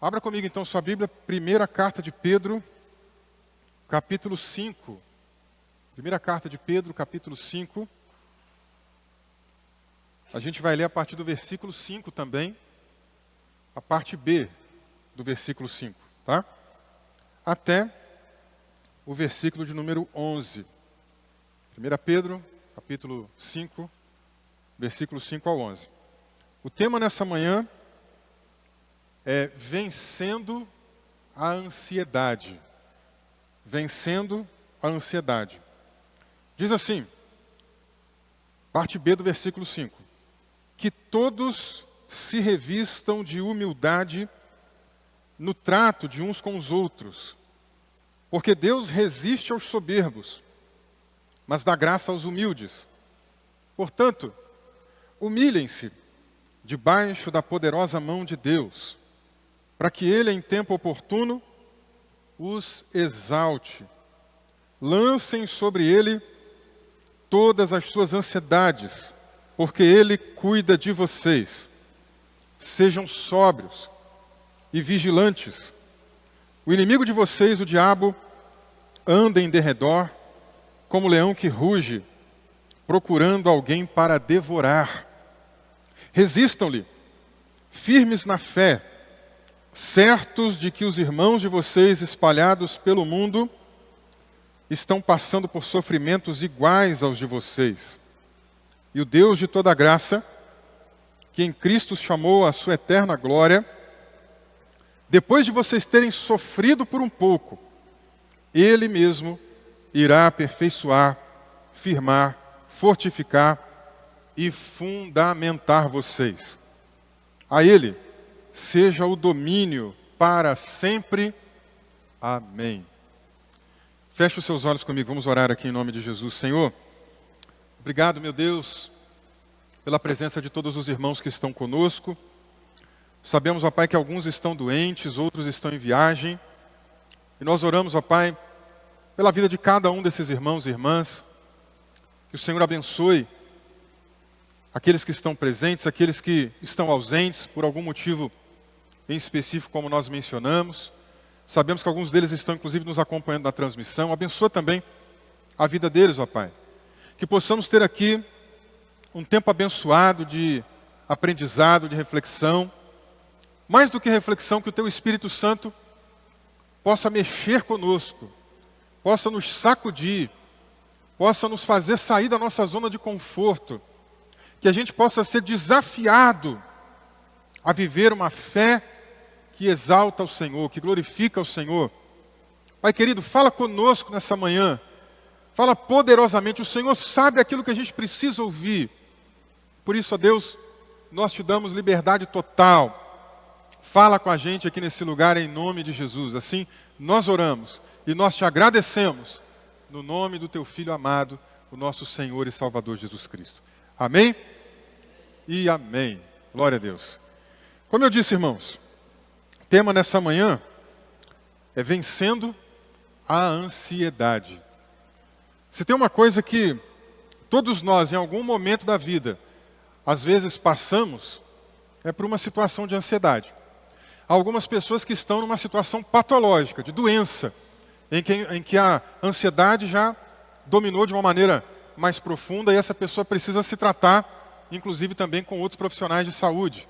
Abra comigo então sua Bíblia, primeira carta de Pedro, capítulo 5. Primeira carta de Pedro, capítulo 5. A gente vai ler a partir do versículo 5 também, a parte B do versículo 5, tá? Até o versículo de número 11. 1 Pedro, capítulo 5, versículo 5 ao 11. O tema nessa manhã é vencendo a ansiedade. Vencendo a ansiedade. Diz assim, parte B do versículo 5. Que todos se revistam de humildade no trato de uns com os outros, porque Deus resiste aos soberbos, mas dá graça aos humildes. Portanto, humilhem-se debaixo da poderosa mão de Deus, para que Ele, em tempo oportuno, os exalte. Lancem sobre Ele todas as suas ansiedades, porque Ele cuida de vocês. Sejam sóbrios e vigilantes. O inimigo de vocês, o diabo, anda em derredor, como leão que ruge, procurando alguém para devorar. Resistam-lhe, firmes na fé, certos de que os irmãos de vocês espalhados pelo mundo estão passando por sofrimentos iguais aos de vocês. E o Deus de toda graça, que em Cristo os chamou à sua eterna glória, depois de vocês terem sofrido por um pouco, Ele mesmo irá aperfeiçoar, firmar, fortificar e fundamentar vocês. A Ele seja o domínio para sempre. Amém. Feche os seus olhos comigo, vamos orar aqui em nome de Jesus. Senhor, obrigado, meu Deus, pela presença de todos os irmãos que estão conosco. Sabemos, ó Pai, que alguns estão doentes, outros estão em viagem. E nós oramos, ó Pai, pela vida de cada um desses irmãos e irmãs. Que o Senhor abençoe aqueles que estão presentes, aqueles que estão ausentes por algum motivo em específico, como nós mencionamos. Sabemos que alguns deles estão, inclusive, nos acompanhando na transmissão. Abençoa também a vida deles, ó Pai. Que possamos ter aqui um tempo abençoado de aprendizado, de reflexão. Mais do que reflexão, que o Teu Espírito Santo possa mexer conosco, possa nos sacudir, possa nos fazer sair da nossa zona de conforto. Que a gente possa ser desafiado a viver uma fé que exalta o Senhor, que glorifica o Senhor. Pai querido, fala conosco nessa manhã. Fala poderosamente. O Senhor sabe aquilo que a gente precisa ouvir. Por isso, ó Deus, nós te damos liberdade total. Fala com a gente aqui nesse lugar em nome de Jesus. Assim, nós oramos e nós te agradecemos no nome do Teu Filho amado, o nosso Senhor e Salvador Jesus Cristo. Amém? E amém. Glória a Deus. Como eu disse, irmãos, o tema nessa manhã é vencendo a ansiedade. Se tem uma coisa que todos nós, em algum momento da vida, às vezes passamos, é por uma situação de ansiedade. Há algumas pessoas que estão numa situação patológica, de doença, em que a ansiedade já dominou de uma maneira mais profunda e essa pessoa precisa se tratar, inclusive também com outros profissionais de saúde.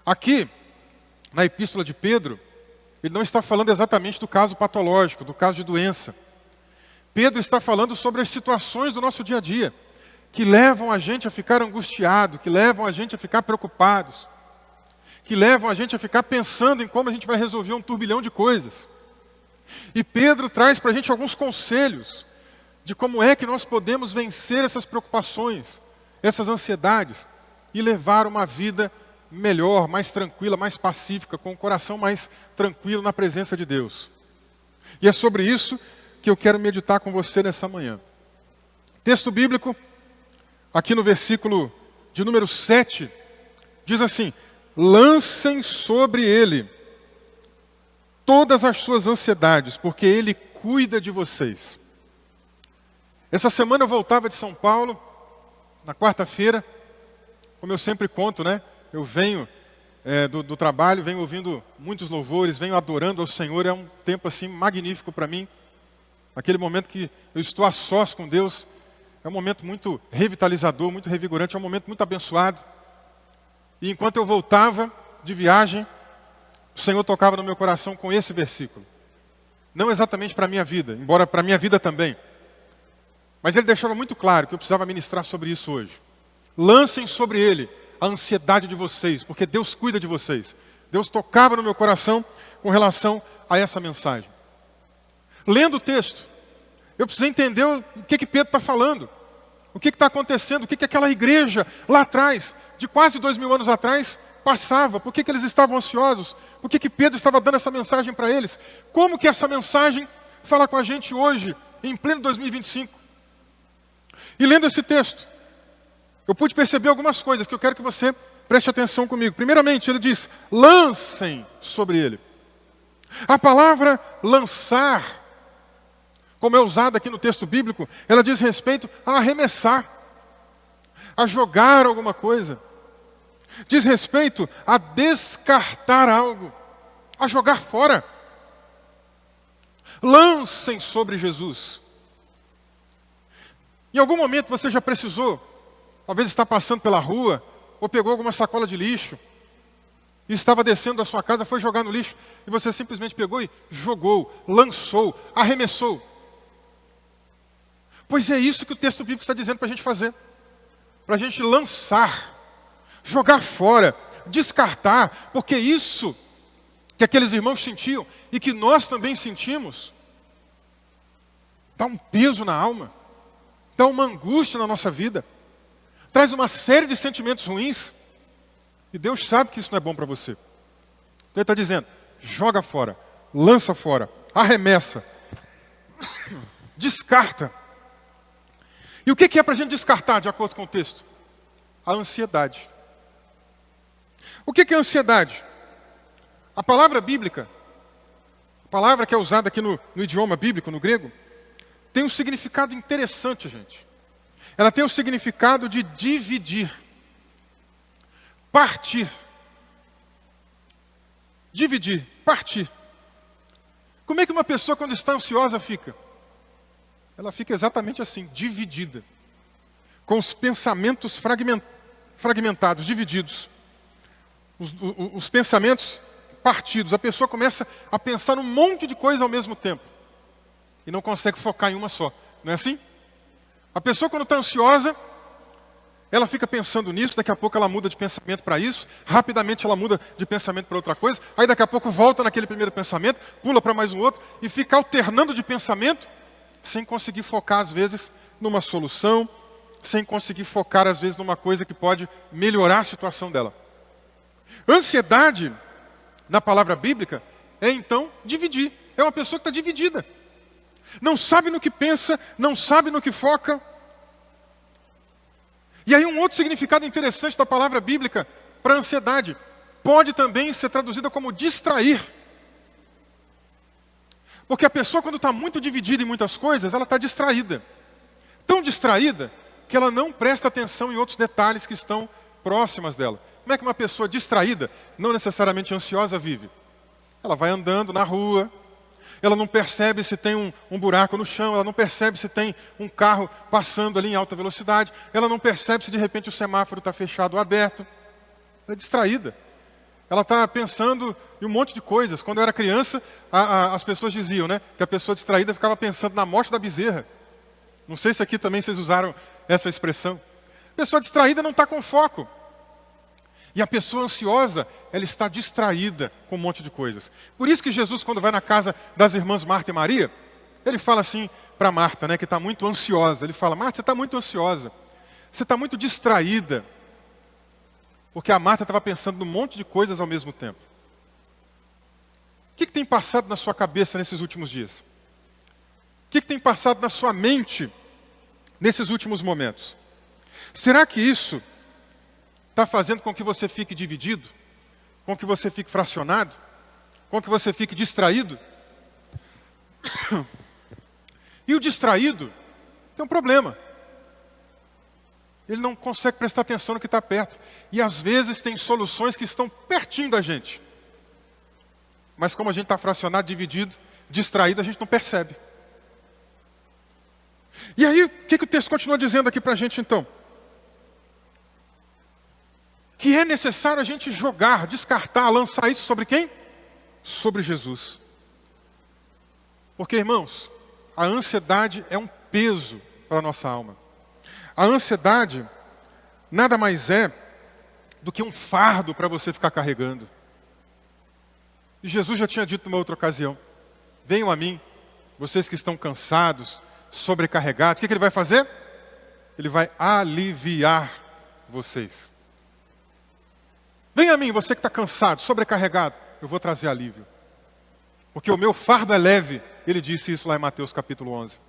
Aqui, na epístola de Pedro, ele não está falando exatamente do caso patológico, do caso de doença. Pedro está falando sobre as situações do nosso dia a dia, que levam a gente a ficar angustiado, que levam a gente a ficar preocupados, que levam a gente a ficar pensando em como a gente vai resolver um turbilhão de coisas. E Pedro traz para a gente alguns conselhos de como é que nós podemos vencer essas preocupações, essas ansiedades, e levar uma vida melhor, mais tranquila, mais pacífica, com o coração mais tranquilo na presença de Deus. E é sobre isso que eu quero meditar com você nessa manhã. Texto bíblico, aqui no versículo de número 7, diz assim: lancem sobre Ele todas as suas ansiedades, porque Ele cuida de vocês. Essa semana eu voltava de São Paulo, na quarta-feira, como eu sempre conto, né? Eu venho do trabalho, venho ouvindo muitos louvores, venho adorando ao Senhor. É um tempo assim magnífico para mim. Aquele momento que eu estou a sós com Deus, é um momento muito revitalizador, muito revigorante, é um momento muito abençoado. E enquanto eu voltava de viagem, o Senhor tocava no meu coração com esse versículo. Não exatamente para a minha vida, embora para a minha vida também. Mas ele deixava muito claro que eu precisava ministrar sobre isso hoje. Lancem sobre ele a ansiedade de vocês, porque Deus cuida de vocês. Deus tocava no meu coração com relação a essa mensagem. Lendo o texto, eu precisei entender o que Pedro está falando. O que está acontecendo, o que aquela igreja lá atrás, de quase 2000 anos atrás, passava. Por que eles estavam ansiosos? Por que Pedro estava dando essa mensagem para eles? Como que essa mensagem fala com a gente hoje, em pleno 2025? E lendo esse texto, eu pude perceber algumas coisas que eu quero que você preste atenção comigo. Primeiramente, ele diz, lancem sobre ele. A palavra lançar, como é usada aqui no texto bíblico, ela diz respeito a arremessar, a jogar alguma coisa. Diz respeito a descartar algo, a jogar fora. Lancem sobre Jesus. Em algum momento você já precisou, talvez está passando pela rua, ou pegou alguma sacola de lixo, e estava descendo da sua casa, foi jogar no lixo, e você simplesmente pegou e jogou, lançou, arremessou. Pois é isso que o texto bíblico está dizendo para a gente fazer. Para a gente lançar, jogar fora, descartar, porque isso que aqueles irmãos sentiam e que nós também sentimos, dá um peso na alma, dá uma angústia na nossa vida, traz uma série de sentimentos ruins, e Deus sabe que isso não é bom para você. Então ele está dizendo, joga fora, lança fora, arremessa, descarta. E o que é para a gente descartar, de acordo com o texto? A ansiedade. O que é a ansiedade? A palavra bíblica, a palavra que é usada aqui no idioma bíblico, no grego, tem um significado interessante, gente. Ela tem o significado de dividir, partir. Dividir, partir. Como é que uma pessoa, quando está ansiosa, fica? Ela fica exatamente assim, dividida, com os pensamentos fragmentados, divididos. Os pensamentos partidos. A pessoa começa a pensar um monte de coisa ao mesmo tempo. E não consegue focar em uma só. Não é assim? A pessoa, quando está ansiosa, ela fica pensando nisso, daqui a pouco ela muda de pensamento para isso, rapidamente ela muda de pensamento para outra coisa, aí daqui a pouco volta naquele primeiro pensamento, pula para mais um outro, e fica alternando de pensamento, sem conseguir focar, às vezes, numa solução, sem conseguir focar, às vezes, numa coisa que pode melhorar a situação dela. Ansiedade, na palavra bíblica, é então dividir. É uma pessoa que está dividida. Não sabe no que pensa, não sabe no que foca. E aí um outro significado interessante da palavra bíblica para ansiedade, pode também ser traduzida como distrair. Porque a pessoa, quando está muito dividida em muitas coisas, ela está distraída. Tão distraída que ela não presta atenção em outros detalhes que estão próximas dela. Como é que uma pessoa distraída, não necessariamente ansiosa, vive? Ela vai andando na rua, ela não percebe se tem um buraco no chão, ela não percebe se tem um carro passando ali em alta velocidade, ela não percebe se de repente o semáforo está fechado ou aberto. Ela é distraída. Ela está pensando em um monte de coisas. Quando eu era criança, as pessoas diziam, né, que a pessoa distraída ficava pensando na morte da bezerra. Não sei se aqui também vocês usaram essa expressão. A pessoa distraída não está com foco. E a pessoa ansiosa, ela está distraída com um monte de coisas. Por isso que Jesus, quando vai na casa das irmãs Marta e Maria, ele fala assim para Marta, né, que está muito ansiosa. Ele fala, Marta, você está muito ansiosa. Você está muito distraída. Porque a Marta estava pensando num monte de coisas ao mesmo tempo. O que tem passado na sua cabeça nesses últimos dias? O que tem passado na sua mente nesses últimos momentos? Será que isso está fazendo com que você fique dividido? Com que você fique fracionado? Com que você fique distraído? E o distraído tem um problema. Ele não consegue prestar atenção no que está perto. E às vezes tem soluções que estão pertinho da gente. Mas como a gente está fracionado, dividido, distraído, a gente não percebe. E aí, o que o texto continua dizendo aqui para a gente então? Que é necessário a gente jogar, descartar, lançar isso sobre quem? Sobre Jesus. Porque, irmãos, a ansiedade é um peso para a nossa alma. A ansiedade nada mais é do que um fardo para você ficar carregando. E Jesus já tinha dito numa outra ocasião: venham a mim, vocês que estão cansados, sobrecarregados. O que ele vai fazer? Ele vai aliviar vocês. Venha a mim, você que está cansado, sobrecarregado, eu vou trazer alívio. Porque o meu fardo é leve. Ele disse isso lá em Mateus capítulo 11.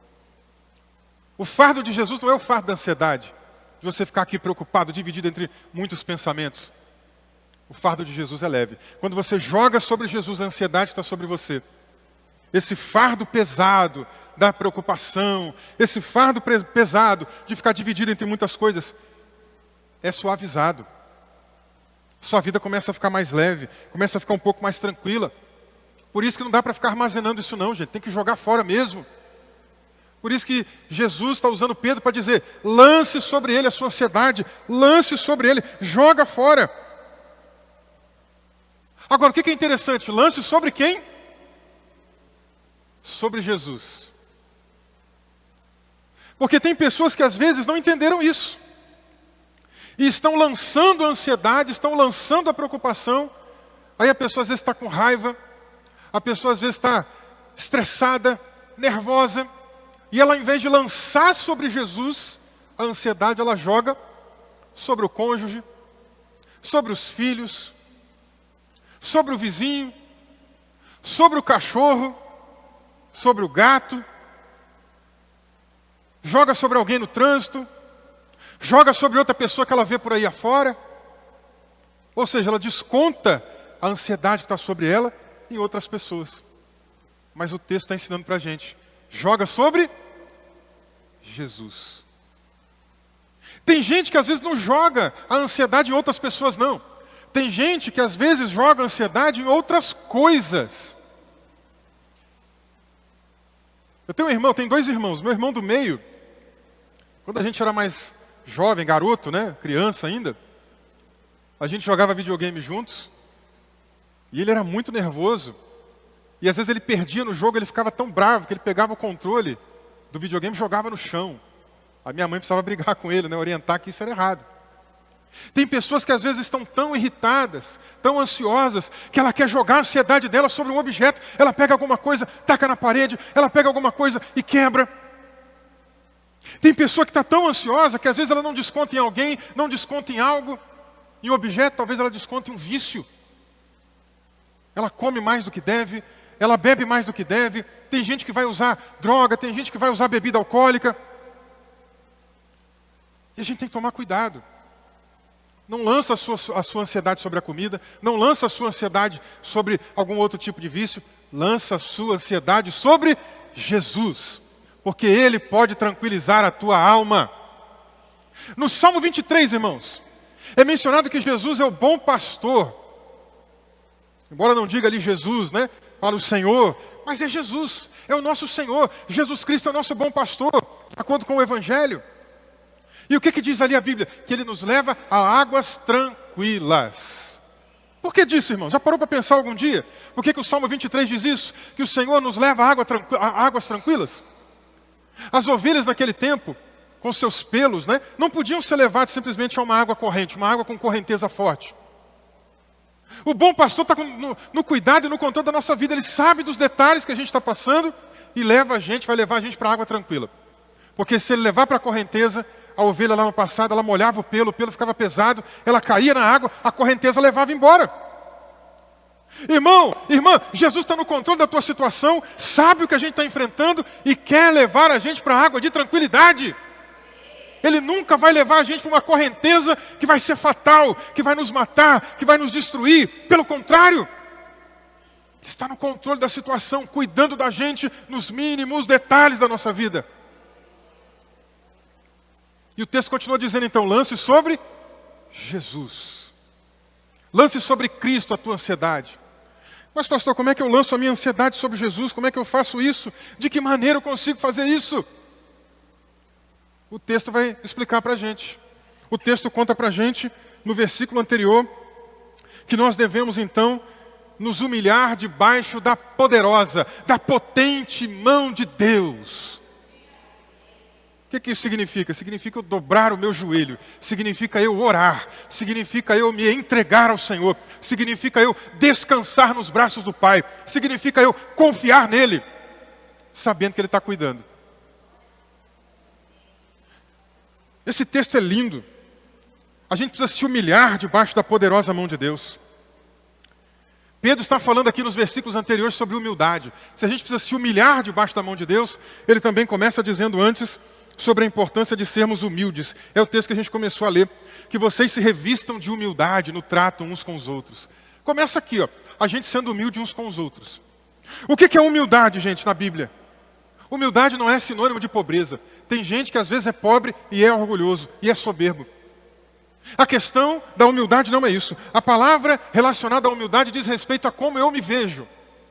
O fardo de Jesus não é o fardo da ansiedade, de você ficar aqui preocupado, dividido entre muitos pensamentos. O fardo de Jesus é leve. Quando você joga sobre Jesus, a ansiedade está sobre você. Esse fardo pesado da preocupação, esse fardo pesado de ficar dividido entre muitas coisas, é suavizado. Sua vida começa a ficar mais leve, começa a ficar um pouco mais tranquila. Por isso que não dá para ficar armazenando isso não, gente. Tem que jogar fora mesmo. Por isso que Jesus está usando Pedro para dizer: lance sobre ele a sua ansiedade, lance sobre ele, joga fora. Agora, o que é interessante? Lance sobre quem? Sobre Jesus. Porque tem pessoas que às vezes não entenderam isso. E estão lançando a ansiedade, estão lançando a preocupação. Aí a pessoa às vezes está com raiva, a pessoa às vezes está estressada, nervosa. E ela, ao invés de lançar sobre Jesus a ansiedade, ela joga sobre o cônjuge, sobre os filhos, sobre o vizinho, sobre o cachorro, sobre o gato, joga sobre alguém no trânsito, joga sobre outra pessoa que ela vê por aí afora. Ou seja, ela desconta a ansiedade que está sobre ela em outras pessoas. Mas o texto está ensinando para a gente: joga sobre Jesus. Tem gente que às vezes não joga a ansiedade em outras pessoas, não. Tem gente que às vezes joga a ansiedade em outras coisas. Eu tenho um irmão, tenho dois irmãos. Meu irmão do meio, quando a gente era mais jovem, garoto, né, criança ainda, a gente jogava videogame juntos. E ele era muito nervoso. E às vezes ele perdia no jogo, ele ficava tão bravo que ele pegava o controle do videogame e jogava no chão. A minha mãe precisava brigar com ele, né, orientar que isso era errado. Tem pessoas que às vezes estão tão irritadas, tão ansiosas, que ela quer jogar a ansiedade dela sobre um objeto. Ela pega alguma coisa, taca na parede, ela pega alguma coisa e quebra. Tem pessoa que está tão ansiosa que às vezes ela não desconta em alguém, não desconta em algo, em um objeto, talvez ela desconte em um vício. Ela come mais do que deve, ela bebe mais do que deve. Tem gente que vai usar droga, tem gente que vai usar bebida alcoólica. E a gente tem que tomar cuidado. Não lança a sua ansiedade sobre a comida, não lança a sua ansiedade sobre algum outro tipo de vício, lança a sua ansiedade sobre Jesus, porque Ele pode tranquilizar a tua alma. No Salmo 23, irmãos, é mencionado que Jesus é o bom pastor. Embora não diga ali Jesus, né? Fala o Senhor, mas é Jesus, é o nosso Senhor. Jesus Cristo é o nosso bom pastor, de acordo com o Evangelho. E o que diz ali a Bíblia? Que Ele nos leva a águas tranquilas. Por que disso, irmão? Já parou para pensar algum dia? Por que o Salmo 23 diz isso? Que o Senhor nos leva a águas tranquilas? As ovelhas naquele tempo, com seus pelos, né, não podiam ser levadas simplesmente a uma água corrente, uma água com correnteza forte. O bom pastor está no cuidado e no controle da nossa vida. Ele sabe dos detalhes que a gente está passando e vai levar a gente para a água tranquila. Porque se ele levar para a correnteza, a ovelha lá no passado, ela molhava o pelo ficava pesado, ela caía na água, a correnteza levava embora. Irmão, irmã, Jesus está no controle da tua situação, sabe o que a gente está enfrentando e quer levar a gente para a água de tranquilidade. Ele nunca vai levar a gente para uma correnteza que vai ser fatal, que vai nos matar, que vai nos destruir. Pelo contrário, Ele está no controle da situação, cuidando da gente nos mínimos detalhes da nossa vida. E o texto continua dizendo então, lance sobre Jesus. Lance sobre Cristo a tua ansiedade. Mas pastor, como é que eu lanço a minha ansiedade sobre Jesus? Como é que eu faço isso? De que maneira eu consigo fazer isso? O texto vai explicar para a gente. O texto conta para a gente, no versículo anterior, que nós devemos então nos humilhar debaixo da poderosa, da potente mão de Deus. O que isso significa? Significa eu dobrar o meu joelho, significa eu orar, significa eu me entregar ao Senhor, significa eu descansar nos braços do Pai, significa eu confiar nele, sabendo que Ele está cuidando. Esse texto é lindo. A gente precisa se humilhar debaixo da poderosa mão de Deus. Pedro está falando aqui nos versículos anteriores sobre humildade. Se a gente precisa se humilhar debaixo da mão de Deus, ele também começa dizendo antes sobre a importância de sermos humildes. É o texto que a gente começou a ler. Que vocês se revistam de humildade no trato uns com os outros. Começa aqui, ó, a gente sendo humilde uns com os outros. O que é humildade, gente, na Bíblia? Humildade não é sinônimo de pobreza. Tem gente que às vezes é pobre e é orgulhoso e é soberbo. A questão da humildade não é isso. A palavra relacionada à humildade diz respeito a como eu me vejo.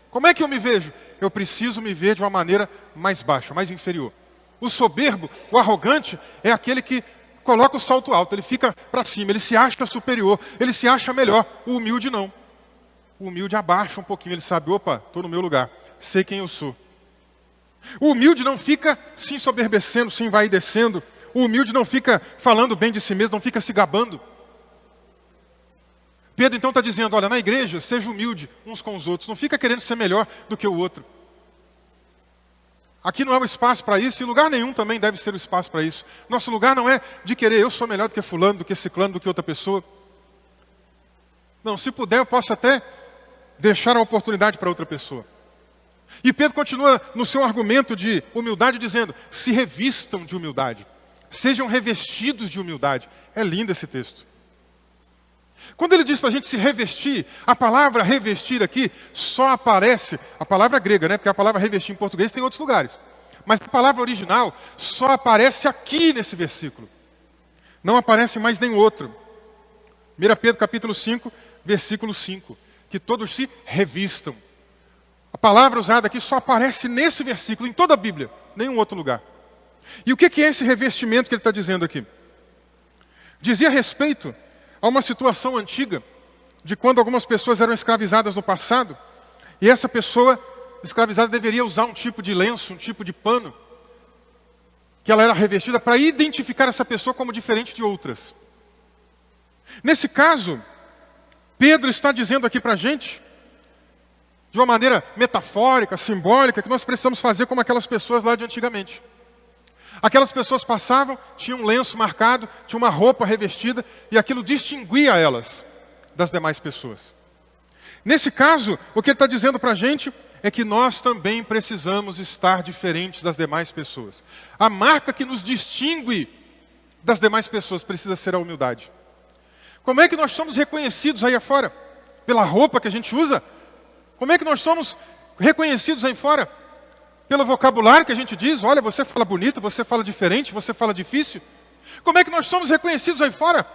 Como é que eu me vejo? Eu preciso me ver de uma maneira mais baixa, mais inferior. O soberbo, o arrogante, é aquele que coloca o salto alto, ele fica para cima, ele se acha superior, ele se acha melhor. O humilde não. O humilde abaixa um pouquinho, ele sabe, opa, estou no meu lugar, sei quem eu sou. O humilde não fica se ensoberbecendo, se envaidecendo. O humilde não fica falando bem de si mesmo, não fica se gabando. Pedro então está dizendo, olha, na igreja, seja humilde uns com os outros. Não fica querendo ser melhor do que o outro. Aqui não é o espaço para isso, e lugar nenhum também deve ser o espaço para isso. Nosso lugar não é de querer, eu sou melhor do que fulano, do que ciclano, do que outra pessoa. Não, se puder, eu posso até deixar a oportunidade para outra pessoa. E Pedro continua no seu argumento de humildade, dizendo, se revistam de humildade. Sejam revestidos de humildade. É lindo esse texto. Quando ele diz para a gente se revestir, a palavra revestir aqui só aparece, a palavra grega, né? Porque a palavra revestir em português tem em outros lugares. Mas a palavra original só aparece aqui nesse versículo. Não aparece mais nenhum outro. 1 Pedro capítulo 5, versículo 5. Que todos se revistam. A palavra usada aqui só aparece nesse versículo, em toda a Bíblia, nenhum outro lugar. E o que é esse revestimento que ele está dizendo aqui? Dizia respeito a uma situação antiga, de quando algumas pessoas eram escravizadas no passado, e essa pessoa escravizada deveria usar um tipo de lenço, um tipo de pano, que ela era revestida para identificar essa pessoa como diferente de outras. Nesse caso, Pedro está dizendo aqui para a gente, de uma maneira metafórica, simbólica, que nós precisamos fazer como aquelas pessoas lá de antigamente. Aquelas pessoas passavam, tinham um lenço marcado, tinha uma roupa revestida, e aquilo distinguia elas das demais pessoas. Nesse caso, o que ele está dizendo para a gente é que nós também precisamos estar diferentes das demais pessoas. A marca que nos distingue das demais pessoas precisa ser a humildade. Como é que nós somos reconhecidos aí afora? Pela roupa que a gente usa? Como é que nós somos reconhecidos aí fora? Pelo vocabulário que a gente diz, olha, você fala bonito, você fala diferente, você fala difícil. Como é que nós somos reconhecidos aí fora?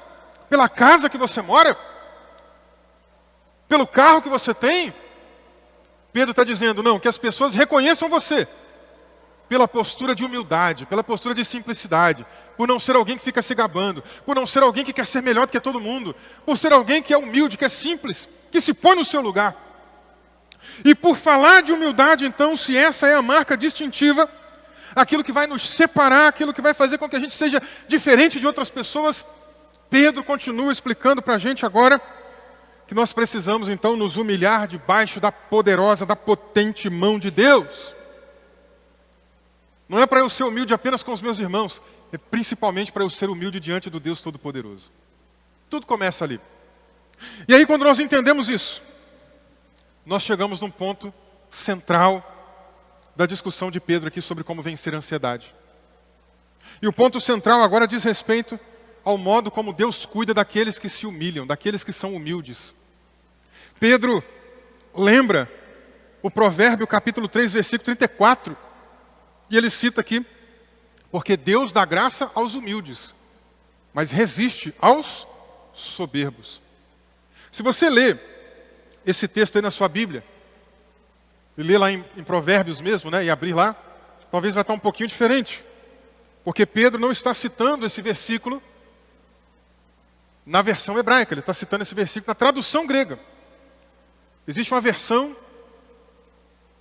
Pela casa que você mora? Pelo carro que você tem? Pedro está dizendo, não, que as pessoas reconheçam você pela postura de humildade, pela postura de simplicidade, por não ser alguém que fica se gabando, por não ser alguém que quer ser melhor do que todo mundo, por ser alguém que é humilde, que é simples, que se põe no seu lugar. E por falar de humildade, então, se essa é a marca distintiva, aquilo que vai nos separar, aquilo que vai fazer com que a gente seja diferente de outras pessoas, Pedro continua explicando para a gente agora que nós precisamos, então, nos humilhar debaixo da poderosa, da potente mão de Deus. Não é para eu ser humilde apenas com os meus irmãos, é principalmente para eu ser humilde diante do Deus Todo-Poderoso. Tudo começa ali. E aí, quando nós entendemos isso, nós chegamos num ponto central da discussão de Pedro aqui sobre como vencer a ansiedade. E o ponto central agora diz respeito ao modo como Deus cuida daqueles que se humilham, daqueles que são humildes. Pedro lembra o Provérbio capítulo 3, versículo 34, e ele cita aqui, porque Deus dá graça aos humildes, mas resiste aos soberbos. Se você lê esse texto aí na sua Bíblia, e ler lá em Provérbios mesmo, né, e abrir lá, talvez vai estar um pouquinho diferente. Porque Pedro não está citando esse versículo na versão hebraica, ele está citando esse versículo na tradução grega. Existe uma versão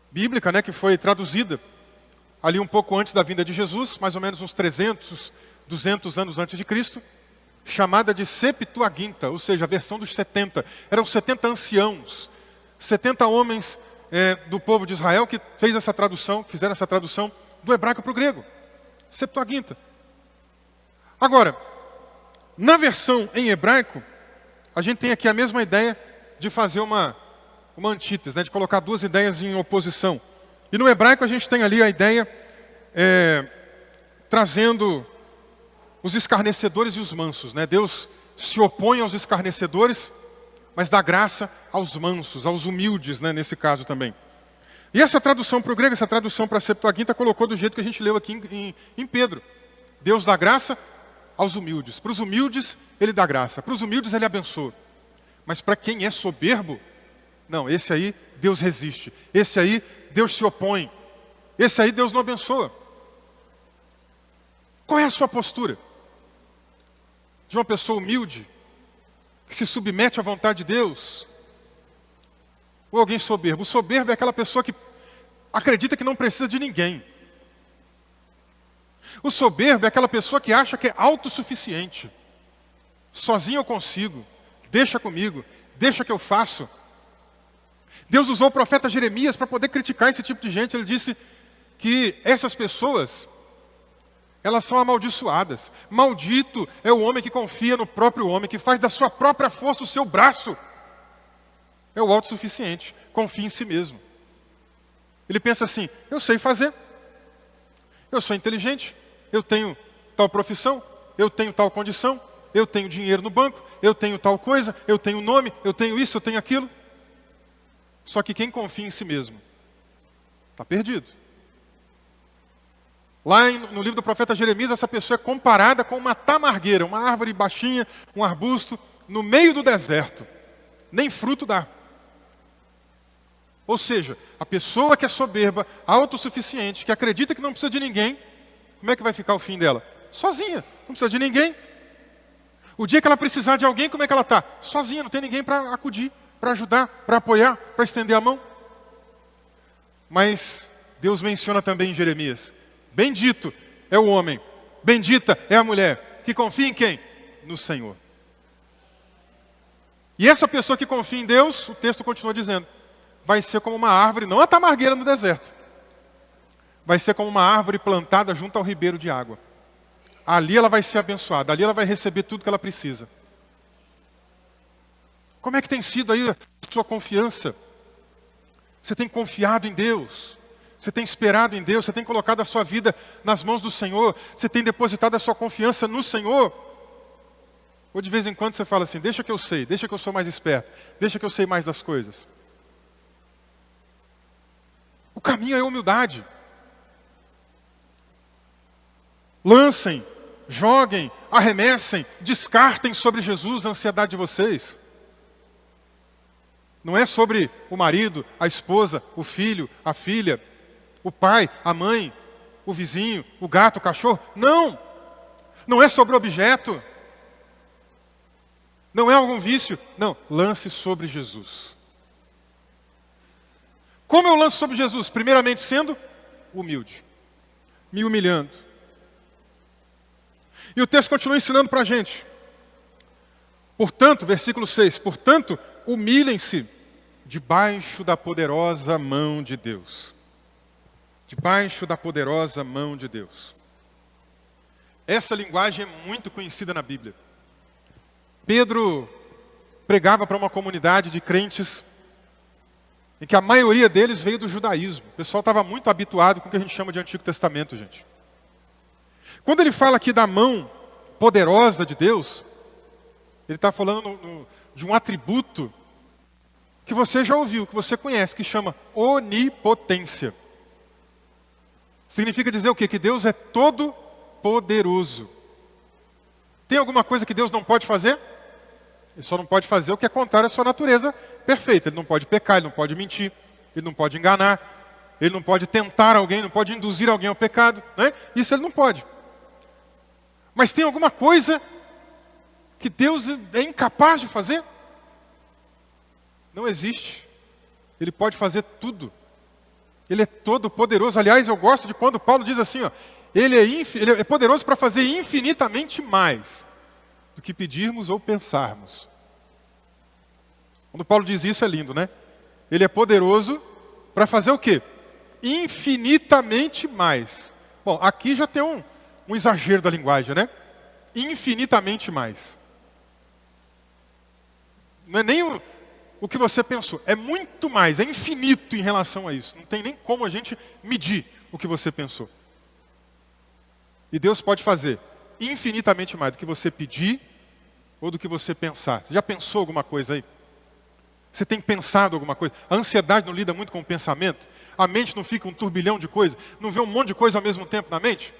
bíblica, né, que foi traduzida ali um pouco antes da vinda de Jesus, mais ou menos uns 300, 200 anos antes de Cristo, chamada de Septuaginta, ou seja, a versão dos 70. Eram 70 anciãos, 70 homens do povo de Israel que fizeram essa tradução do hebraico para o grego. Septuaginta. Agora, na versão em hebraico, a gente tem aqui a mesma ideia de fazer uma antítese, né, de colocar duas ideias em oposição. E no hebraico a gente tem ali a ideia trazendo os escarnecedores e os mansos, né? Deus se opõe aos escarnecedores, mas dá graça aos mansos, aos humildes, né, nesse caso também. E essa tradução para o grego, essa tradução para a Septuaginta, colocou do jeito que a gente leu aqui em Pedro. Deus dá graça aos humildes. Para os humildes, ele dá graça. Para os humildes, ele abençoa. Mas para quem é soberbo, não, esse aí Deus resiste. Esse aí Deus se opõe. Esse aí Deus não abençoa. Qual é a sua postura? De uma pessoa humilde, que se submete à vontade de Deus? Ou alguém soberbo? O soberbo é aquela pessoa que acredita que não precisa de ninguém. O soberbo é aquela pessoa que acha que é autossuficiente. Sozinho eu consigo. Deixa comigo. Deixa que eu faço. Deus usou o profeta Jeremias para poder criticar esse tipo de gente. Ele disse que essas pessoas, elas são amaldiçoadas. Maldito é o homem que confia no próprio homem, que faz da sua própria força o seu braço. É o autossuficiente, confia em si mesmo. Ele pensa assim, eu sei fazer, eu sou inteligente, eu tenho tal profissão, eu tenho tal condição, eu tenho dinheiro no banco, eu tenho tal coisa, eu tenho nome, eu tenho isso, eu tenho aquilo. Só que quem confia em si mesmo está perdido. Lá no livro do profeta Jeremias, essa pessoa é comparada com uma tamargueira, uma árvore baixinha, um arbusto, no meio do deserto. Nem fruto dá. Ou seja, a pessoa que é soberba, autossuficiente, que acredita que não precisa de ninguém, como é que vai ficar o fim dela? Sozinha, não precisa de ninguém. O dia que ela precisar de alguém, como é que ela está? Sozinha, não tem ninguém para acudir, para ajudar, para apoiar, para estender a mão. Mas Deus menciona também em Jeremias, bendito é o homem, bendita é a mulher, que confia em quem? No Senhor. E essa pessoa que confia em Deus, o texto continua dizendo, vai ser como uma árvore, não a tamargueira no deserto. Vai ser como uma árvore plantada junto ao ribeiro de água. Ali ela vai ser abençoada, ali ela vai receber tudo que ela precisa. Como é que tem sido aí a sua confiança? Você tem confiado em Deus? Você tem esperado em Deus? Você tem colocado a sua vida nas mãos do Senhor? Você tem depositado a sua confiança no Senhor? Ou de vez em quando você fala assim, deixa que eu sei, deixa que eu sou mais esperto, deixa que eu sei mais das coisas. O caminho é a humildade. Lancem, joguem, arremessem, descartem sobre Jesus a ansiedade de vocês. Não é sobre o marido, a esposa, o filho, a filha, o pai, a mãe, o vizinho, o gato, o cachorro. Não! Não é sobre o objeto. Não é algum vício. Não, lance sobre Jesus. Como eu lanço sobre Jesus? Primeiramente sendo humilde. Me humilhando. E o texto continua ensinando para a gente. Portanto, versículo 6. Portanto, humilhem-se debaixo da poderosa mão de Deus. Debaixo da poderosa mão de Deus. Essa linguagem é muito conhecida na Bíblia. Pedro pregava para uma comunidade de crentes em que a maioria deles veio do judaísmo. O pessoal estava muito habituado com o que a gente chama de Antigo Testamento, gente. Quando ele fala aqui da mão poderosa de Deus, ele está falando de um atributo que você já ouviu, que você conhece, que chama onipotência. Significa dizer o quê? Que Deus é todo poderoso. Tem alguma coisa que Deus não pode fazer? Ele só não pode fazer o que é contrário à sua natureza perfeita. Ele não pode pecar, ele não pode mentir, ele não pode enganar, ele não pode tentar alguém, não pode induzir alguém ao pecado, né? Isso ele não pode. Mas tem alguma coisa que Deus é incapaz de fazer? Não existe. Ele pode fazer tudo. Ele é todo poderoso. Aliás, eu gosto de quando Paulo diz assim, ó, ele é poderoso para fazer infinitamente mais do que pedirmos ou pensarmos. Quando Paulo diz isso é lindo, né? Ele é poderoso para fazer o quê? Infinitamente mais. Bom, aqui já tem um exagero da linguagem, né? Infinitamente mais. Não é nem o que você pensou, é muito mais, é infinito em relação a isso. Não tem nem como a gente medir o que você pensou. E Deus pode fazer infinitamente mais do que você pedir ou do que você pensar. Você já pensou alguma coisa aí? Você tem pensado alguma coisa? A ansiedade não lida muito com o pensamento? A mente não fica um turbilhão de coisas? Não vê um monte de coisa ao mesmo tempo na mente?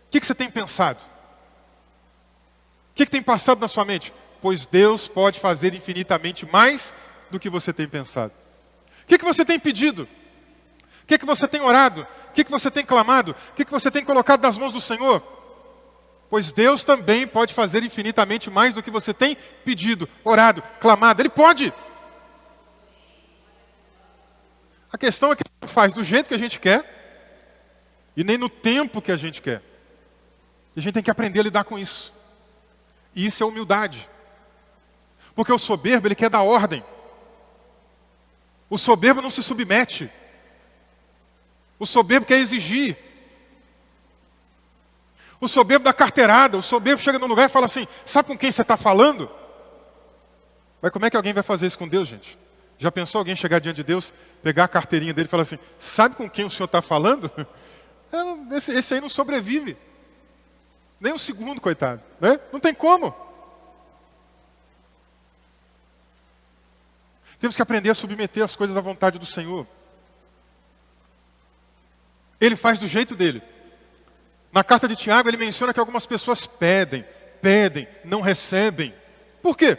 O que você tem pensado? O que tem passado na sua mente? Pois Deus pode fazer infinitamente mais do que você tem pensado. O que você tem pedido? O que você tem orado? O que você tem clamado? O que você tem colocado nas mãos do Senhor? Pois Deus também pode fazer infinitamente mais do que você tem pedido, orado, clamado. Ele pode. A questão é que Ele não faz do jeito que a gente quer e nem no tempo que a gente quer. E a gente tem que aprender a lidar com isso. E isso é humildade. Porque o soberbo, ele quer dar ordem. O soberbo não se submete. O soberbo quer exigir. O soberbo dá carteirada. O soberbo chega num lugar e fala assim, sabe com quem você está falando? Mas como é que alguém vai fazer isso com Deus, gente? Já pensou alguém chegar diante de Deus, pegar a carteirinha dele e falar assim, sabe com quem o senhor está falando? Esse aí não sobrevive. Nem um segundo, coitado. Né? Não tem como. Temos que aprender a submeter as coisas à vontade do Senhor. Ele faz do jeito dele. Na carta de Tiago, ele menciona que algumas pessoas pedem, não recebem. Por quê?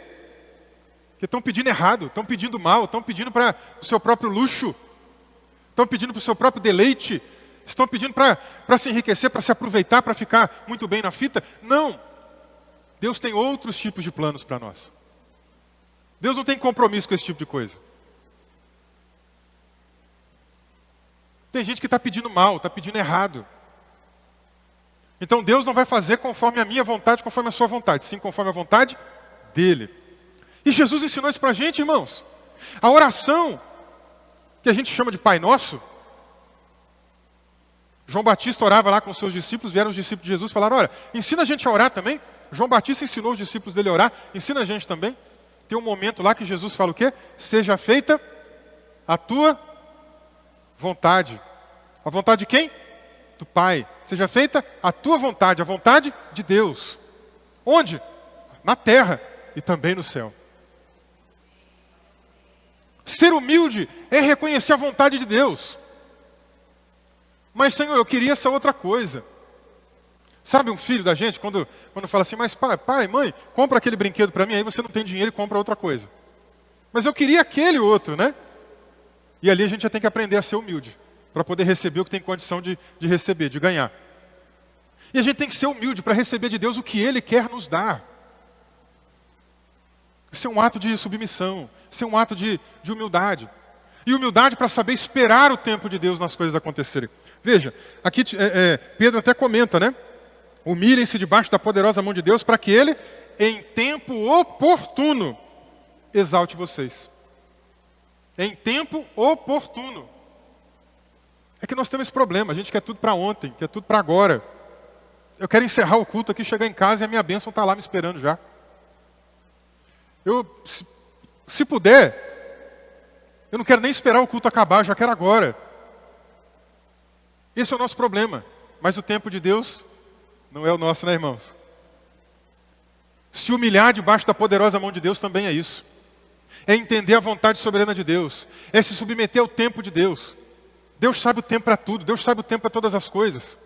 Porque estão pedindo errado, estão pedindo mal, estão pedindo para o seu próprio luxo, estão pedindo para o seu próprio deleite, estão pedindo para se enriquecer, para se aproveitar, para ficar muito bem na fita. Não. Deus tem outros tipos de planos para nós. Deus não tem compromisso com esse tipo de coisa. Tem gente que está pedindo mal, está pedindo errado. Então Deus não vai fazer conforme a minha vontade, conforme a sua vontade, sim conforme a vontade dele. E Jesus ensinou isso para a gente, irmãos. A oração, que a gente chama de Pai Nosso, João Batista orava lá com os seus discípulos, vieram os discípulos de Jesus e falaram, olha, ensina a gente a orar também. João Batista ensinou os discípulos dele a orar, ensina a gente também. Tem um momento lá que Jesus fala o quê? Seja feita a tua vontade. A vontade de quem? Do Pai. Seja feita a tua vontade, a vontade de Deus. Onde? Na terra e também no céu. Ser humilde é reconhecer a vontade de Deus. Mas, Senhor, eu queria essa outra coisa. Sabe um filho da gente, quando fala assim, mas pai, mãe, compra aquele brinquedo para mim, aí você não tem dinheiro e compra outra coisa. Mas eu queria aquele outro, né? E ali a gente já tem que aprender a ser humilde, para poder receber o que tem condição de receber, de ganhar. E a gente tem que ser humilde para receber de Deus o que Ele quer nos dar. Isso é um ato de submissão, isso é um ato de humildade. E humildade para saber esperar o tempo de Deus nas coisas acontecerem. Veja, aqui Pedro até comenta, né? Humilhem-se debaixo da poderosa mão de Deus para que Ele, em tempo oportuno, exalte vocês. Em tempo oportuno. É que nós temos esse problema, a gente quer tudo para ontem, quer tudo para agora. Eu quero encerrar o culto aqui, chegar em casa e a minha bênção está lá me esperando já. Se puder, eu não quero nem esperar o culto acabar, eu já quero agora. Esse é o nosso problema. Mas o tempo de Deus não é o nosso, né, irmãos? Se humilhar debaixo da poderosa mão de Deus também é isso. É entender a vontade soberana de Deus. É se submeter ao tempo de Deus. Deus sabe o tempo para tudo. Deus sabe o tempo para todas as coisas.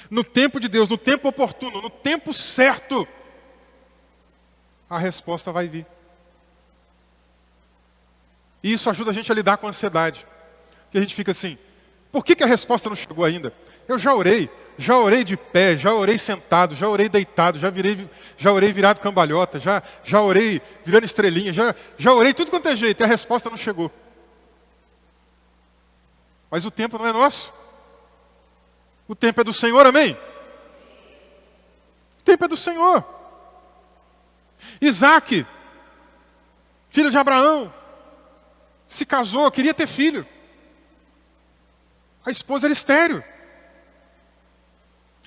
No tempo de Deus, no tempo oportuno, no tempo certo, a resposta vai vir. E isso ajuda a gente a lidar com a ansiedade. Porque a gente fica assim, por que a resposta não chegou ainda? Eu já orei de pé, já orei sentado, já orei deitado, já orei virado cambalhota, já orei virando estrelinha, já orei tudo quanto é jeito e a resposta não chegou. Mas o tempo não é nosso. O tempo é do Senhor, amém? O tempo é do Senhor. Isaac, filho de Abraão, se casou, queria ter filho. A esposa era estéril.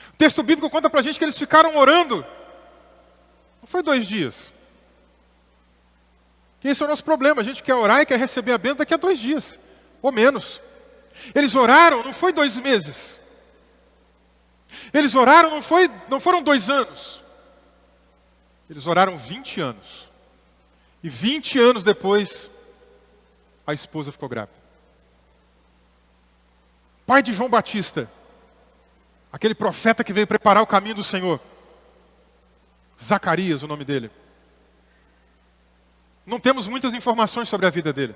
O texto bíblico conta pra gente que eles ficaram orando. Não foi 2 dias. E esse é o nosso problema. A gente quer orar e quer receber a bênção daqui a 2 dias. Ou menos. Eles oraram, não foi 2 meses. Eles oraram, não foram 2 anos. Eles oraram 20 anos. E 20 anos depois, a esposa ficou grávida. Pai de João Batista, aquele profeta que veio preparar o caminho do Senhor. Zacarias, o nome dele. Não temos muitas informações sobre a vida dele.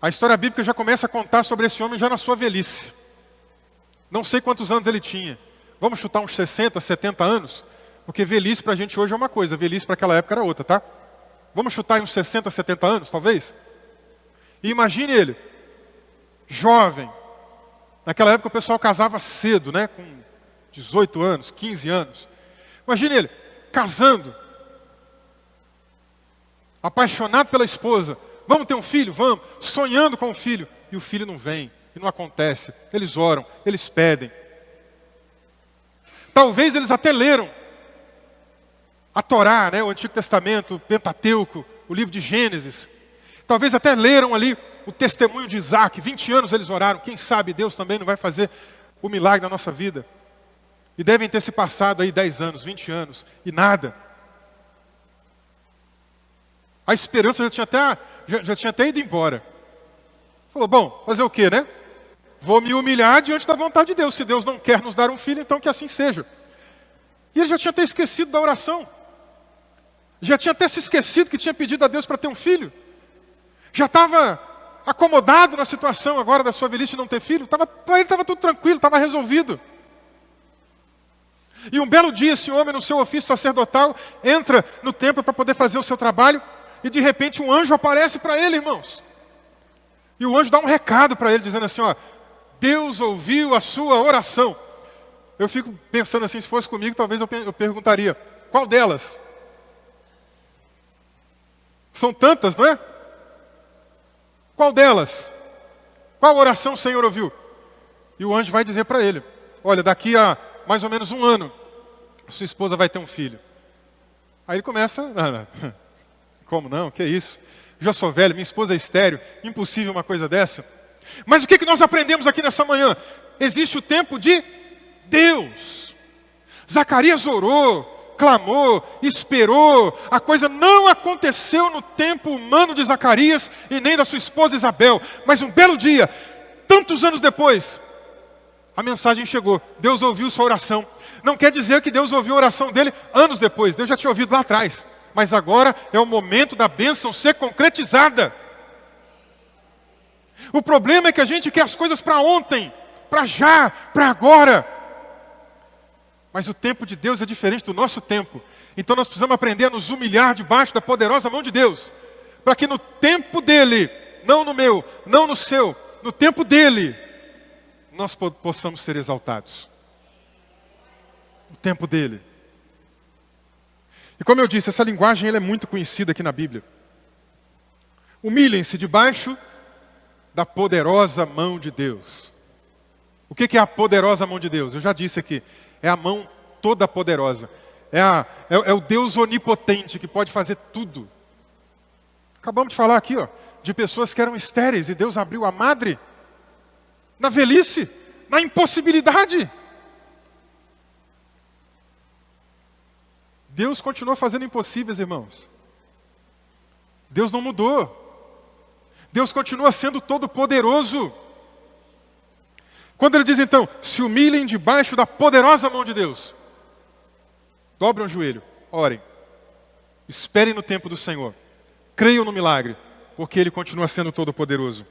A história bíblica já começa a contar sobre esse homem já na sua velhice. Não sei quantos anos ele tinha. Vamos chutar uns 60, 70 anos? Porque velhice para a gente hoje é uma coisa, velhice para aquela época era outra, tá? Vamos chutar uns 60, 70 anos, talvez? E imagine ele, jovem. Naquela época o pessoal casava cedo, né? Com 18 anos, 15 anos. Imagine ele, casando. Apaixonado pela esposa. Vamos ter um filho? Vamos. Sonhando com um filho. E o filho não vem. E não acontece. Eles oram, eles pedem. Talvez eles até leram a Torá, né? O Antigo Testamento, o Pentateuco, o livro de Gênesis. Talvez até leram ali o testemunho de Isaac. 20 anos eles oraram. Quem sabe Deus também não vai fazer o milagre na nossa vida. E devem ter se passado aí 10 anos, 20 anos. E nada. A esperança já tinha até ido embora. Falou, bom, fazer o quê, né? Vou me humilhar diante da vontade de Deus. Se Deus não quer nos dar um filho, então que assim seja. E ele já tinha até esquecido da oração. Já tinha até se esquecido que tinha pedido a Deus para ter um filho. Já estava acomodado na situação agora da sua velhice de não ter filho. Para ele estava tudo tranquilo, estava resolvido. E um belo dia esse homem no seu ofício sacerdotal entra no templo para poder fazer o seu trabalho. E de repente um anjo aparece para ele, irmãos. E o anjo dá um recado para ele, dizendo assim, ó, Deus ouviu a sua oração. Eu fico pensando assim, se fosse comigo, talvez eu perguntaria, qual delas? São tantas, não é? Qual delas? Qual oração o Senhor ouviu? E o anjo vai dizer para ele, olha, daqui a mais ou menos 1 ano, a sua esposa vai ter um filho. Aí ele começa, como não? Que isso? Já sou velho, minha esposa é estéril, impossível uma coisa dessa. Mas o que nós aprendemos aqui nessa manhã? Existe o tempo de Deus. Zacarias orou, clamou, esperou. A coisa não aconteceu no tempo humano de Zacarias e nem da sua esposa Isabel. Mas um belo dia, tantos anos depois, a mensagem chegou. Deus ouviu sua oração. Não quer dizer que Deus ouviu a oração dele anos depois. Deus já tinha ouvido lá atrás. Mas agora é o momento da bênção ser concretizada. O problema é que a gente quer as coisas para ontem, para já, para agora. Mas o tempo de Deus é diferente do nosso tempo. Então nós precisamos aprender a nos humilhar debaixo da poderosa mão de Deus. Para que no tempo dele, não no meu, não no seu, no tempo dele, nós possamos ser exaltados. No tempo dele. E como eu disse, essa linguagem ela é muito conhecida aqui na Bíblia. Humilhem-se debaixo da poderosa mão de Deus. O que é a poderosa mão de Deus? Eu já disse aqui, é a mão toda poderosa. É o Deus onipotente que pode fazer tudo. Acabamos de falar aqui, ó, de pessoas que eram estéreis e Deus abriu a madre na velhice, na impossibilidade. Deus continua fazendo impossíveis, irmãos. Deus não mudou. Deus continua sendo todo poderoso. Quando ele diz então, se humilhem debaixo da poderosa mão de Deus. Dobrem o joelho, orem. Esperem no tempo do Senhor. Creiam no milagre, porque Ele continua sendo todo-poderoso.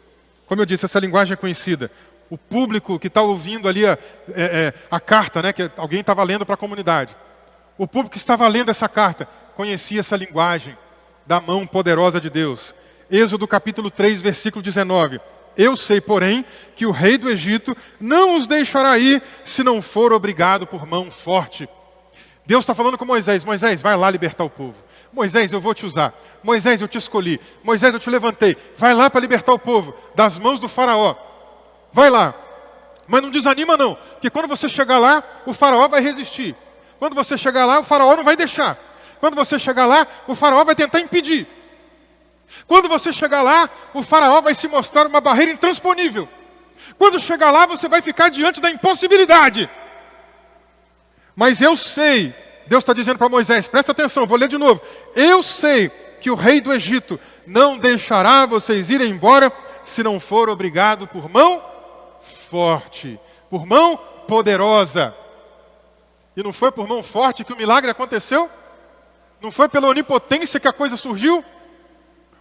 Como eu disse, essa linguagem é conhecida. O público que está ouvindo ali a carta, né, que alguém estava lendo para a comunidade. O público que estava lendo essa carta conhecia essa linguagem da mão poderosa de Deus. Êxodo capítulo 3, versículo 19. Eu sei, porém, que o rei do Egito não os deixará ir se não for obrigado por mão forte. Deus está falando com Moisés. Moisés, vai lá libertar o povo. Moisés, eu vou te usar. Moisés, eu te escolhi. Moisés, eu te levantei. Vai lá para libertar o povo das mãos do faraó. Vai lá. Mas não desanima não, porque quando você chegar lá, o faraó vai resistir. Quando você chegar lá, o faraó não vai deixar. Quando você chegar lá, o faraó vai tentar impedir. Quando você chegar lá, o faraó vai se mostrar uma barreira intransponível. Quando chegar lá, você vai ficar diante da impossibilidade. Mas eu sei, Deus está dizendo para Moisés, presta atenção, vou ler de novo. Eu sei que o rei do Egito não deixará vocês irem embora se não for obrigado por mão forte, por mão poderosa. E não foi por mão forte que o milagre aconteceu? Não foi pela onipotência que a coisa surgiu?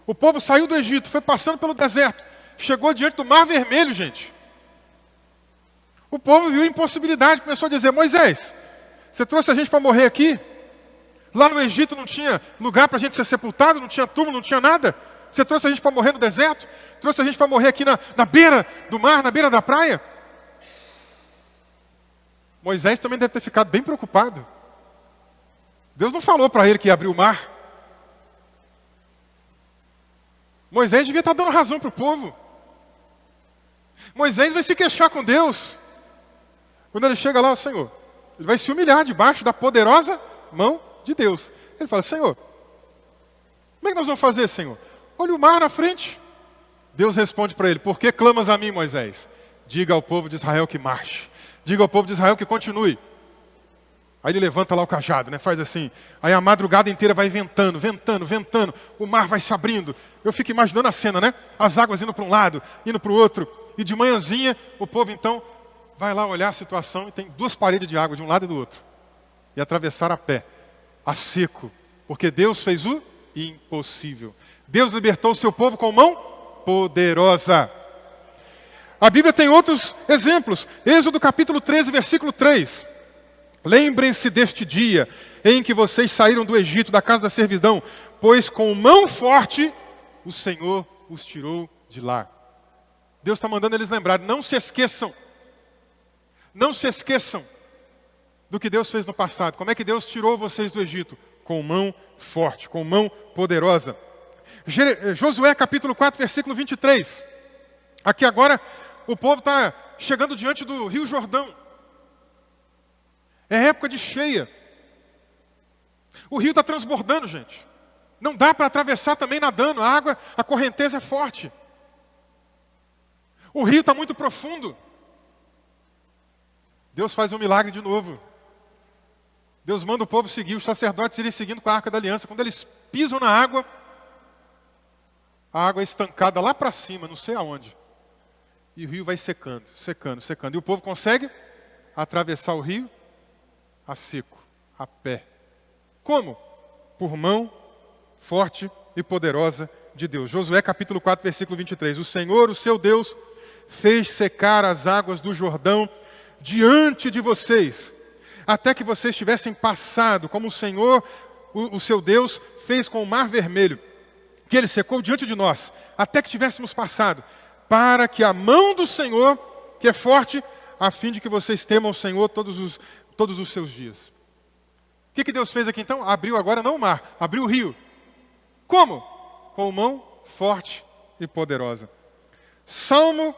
O povo saiu do Egito, foi passando pelo deserto, chegou diante do Mar Vermelho, gente. O povo viu a impossibilidade, começou a dizer, Moisés, você trouxe a gente para morrer aqui? Lá no Egito não tinha lugar para a gente ser sepultado, não tinha túmulo, não tinha nada. Você trouxe a gente para morrer no deserto? Trouxe a gente para morrer aqui na beira do mar, na beira da praia? Moisés também deve ter ficado bem preocupado. Deus não falou para ele que ia abrir o mar. Moisés devia estar dando razão para o povo. Moisés vai se queixar com Deus. Quando ele chega lá, o Senhor, ele vai se humilhar debaixo da poderosa mão de Deus. Ele fala, Senhor, como é que nós vamos fazer, Senhor? Olha o mar na frente. Deus responde para ele, por que clamas a mim, Moisés? Diga ao povo de Israel que marche. Diga ao povo de Israel que continue. Aí ele levanta lá o cajado, né? Faz assim. Aí a madrugada inteira vai ventando, ventando, ventando. O mar vai se abrindo. Eu fico imaginando a cena, né? As águas indo para um lado, indo para o outro. E de manhãzinha, o povo então vai lá olhar a situação e tem 2 paredes de água de um lado e do outro. E atravessar a pé, a seco. Porque Deus fez o impossível. Deus libertou o seu povo com mão poderosa. A Bíblia tem outros exemplos. Êxodo capítulo 13, versículo 3. Lembrem-se deste dia em que vocês saíram do Egito, da casa da servidão, pois com mão forte o Senhor os tirou de lá. Deus está mandando eles lembrarem, não se esqueçam. Não se esqueçam do que Deus fez no passado. Como é que Deus tirou vocês do Egito? Com mão forte, com mão poderosa. Josué capítulo 4, versículo 23. Aqui agora o povo está chegando diante do Rio Jordão. É época de cheia. O rio está transbordando, gente. Não dá para atravessar também nadando. A água, a correnteza é forte. O rio está muito profundo. Deus faz um milagre de novo. Deus manda o povo seguir, os sacerdotes irem seguindo com a Arca da Aliança. Quando eles pisam na água, a água é estancada lá para cima, não sei aonde. E o rio vai secando, secando, secando. E o povo consegue atravessar o rio a seco, a pé. Como? Por mão forte e poderosa de Deus. Josué capítulo 4, versículo 23. O Senhor, o seu Deus, fez secar as águas do Jordão diante de vocês, até que vocês tivessem passado, como o Senhor, o seu Deus, fez com o Mar Vermelho, que ele secou diante de nós, até que tivéssemos passado, para que a mão do Senhor, que é forte, a fim de que vocês temam o Senhor todos os seus dias. O que Deus fez aqui então? Abriu agora não o mar, abriu o rio. Como? Com mão forte e poderosa. Salmo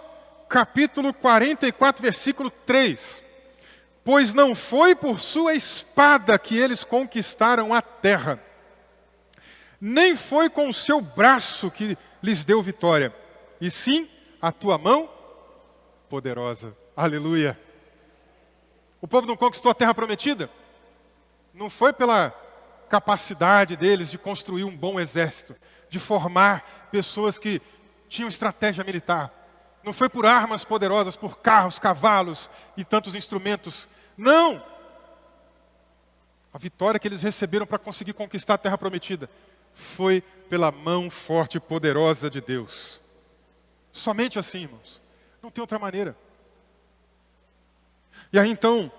capítulo 44, versículo 3. Pois não foi por sua espada que eles conquistaram a terra, nem foi com o seu braço que lhes deu vitória, e sim a tua mão poderosa. Aleluia. O povo não conquistou a terra prometida? Não foi pela capacidade deles de construir um bom exército, de formar pessoas que tinham estratégia militar. Não foi por armas poderosas, por carros, cavalos e tantos instrumentos. Não! A vitória que eles receberam para conseguir conquistar a terra prometida foi pela mão forte e poderosa de Deus. Somente assim, irmãos. Não tem outra maneira. E aí então,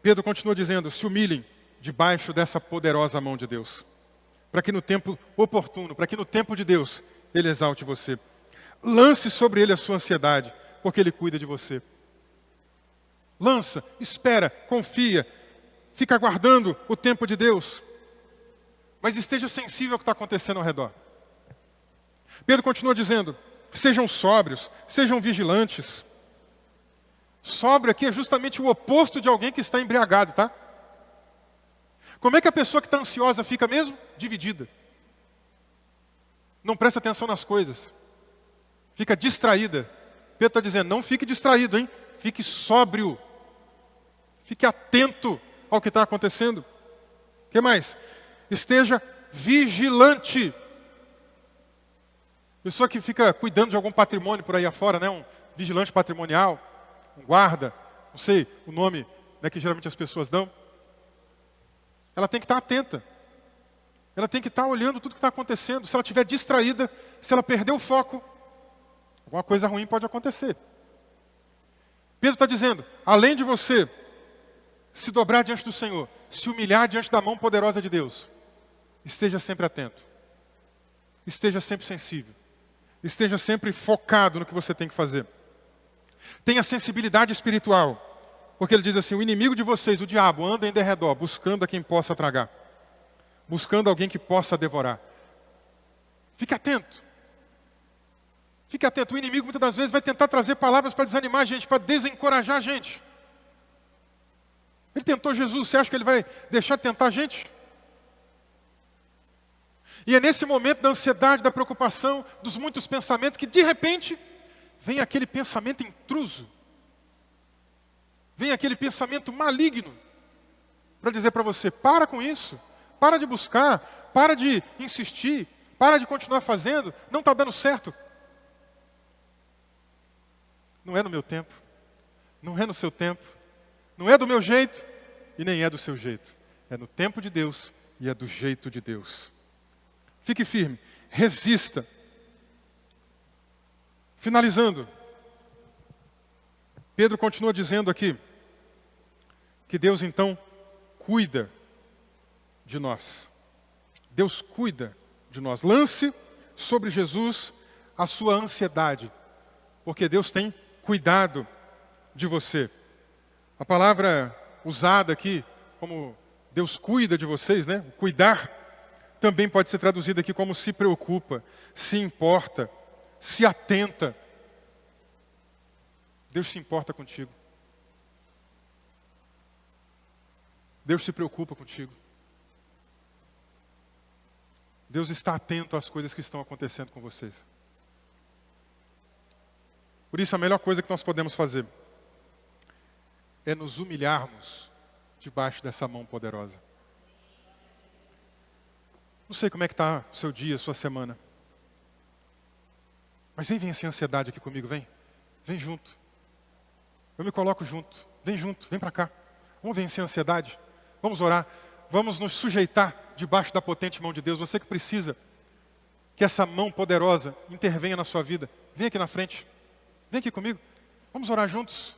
Pedro continua dizendo, se humilhem debaixo dessa poderosa mão de Deus. Para que no tempo oportuno, para que no tempo de Deus, Ele exalte você. Lance sobre Ele a sua ansiedade, porque Ele cuida de você. Lança, espera, confia, fica aguardando o tempo de Deus. Mas esteja sensível ao que está acontecendo ao redor. Pedro continua dizendo, sejam sóbrios, sejam vigilantes. Sóbrio aqui é justamente o oposto de alguém que está embriagado, tá? Como é que a pessoa que está ansiosa fica mesmo? Dividida. Não presta atenção nas coisas. Fica distraída. Pedro está dizendo, não fique distraído, hein? Fique sóbrio. Fique atento ao que está acontecendo. O que mais? Esteja vigilante. Pessoa que fica cuidando de algum patrimônio por aí afora, né? Um vigilante patrimonial, um guarda, não sei o nome, né, que geralmente as pessoas dão. Ela tem que estar atenta. Ela tem que estar olhando tudo que está acontecendo. Se ela estiver distraída, se ela perder o foco, alguma coisa ruim pode acontecer. Pedro está dizendo, além de você se dobrar diante do Senhor, se humilhar diante da mão poderosa de Deus, esteja sempre atento. Esteja sempre sensível. Esteja sempre focado no que você tem que fazer. Tenha sensibilidade espiritual. Porque ele diz assim, o inimigo de vocês, o diabo, anda em derredor, buscando a quem possa tragar. Buscando alguém que possa devorar. Fique atento. Fique atento. O inimigo muitas das vezes vai tentar trazer palavras para desanimar a gente, para desencorajar a gente. Ele tentou Jesus, você acha que ele vai deixar de tentar a gente? E é nesse momento da ansiedade, da preocupação, dos muitos pensamentos, que de repente, vem aquele pensamento intruso. Vem aquele pensamento maligno. Para dizer para você, para com isso. Para de buscar, para de insistir, para de continuar fazendo, não está dando certo. Não é no meu tempo, não é no seu tempo, não é do meu jeito e nem é do seu jeito. É no tempo de Deus e é do jeito de Deus. Fique firme, resista. Finalizando, Pedro continua dizendo aqui que Deus então cuida de nós. Deus cuida de nós. Lance sobre Jesus a sua ansiedade, porque Deus tem cuidado de você. A palavra usada aqui, como Deus cuida de vocês, né? Cuidar, também pode ser traduzida aqui como se preocupa, se importa, se atenta. Deus se importa contigo. Deus se preocupa contigo. Deus está atento às coisas que estão acontecendo com vocês. Por isso, a melhor coisa que nós podemos fazer é nos humilharmos debaixo dessa mão poderosa. Não sei como é que está o seu dia, a sua semana. Mas vem vencer a ansiedade aqui comigo, vem. Vem junto. Eu me coloco junto. Vem junto, vem para cá. Vamos vencer a ansiedade. Vamos orar. Vamos nos sujeitar debaixo da potente mão de Deus. Você que precisa que essa mão poderosa intervenha na sua vida. Vem aqui na frente. Vem aqui comigo. Vamos orar juntos.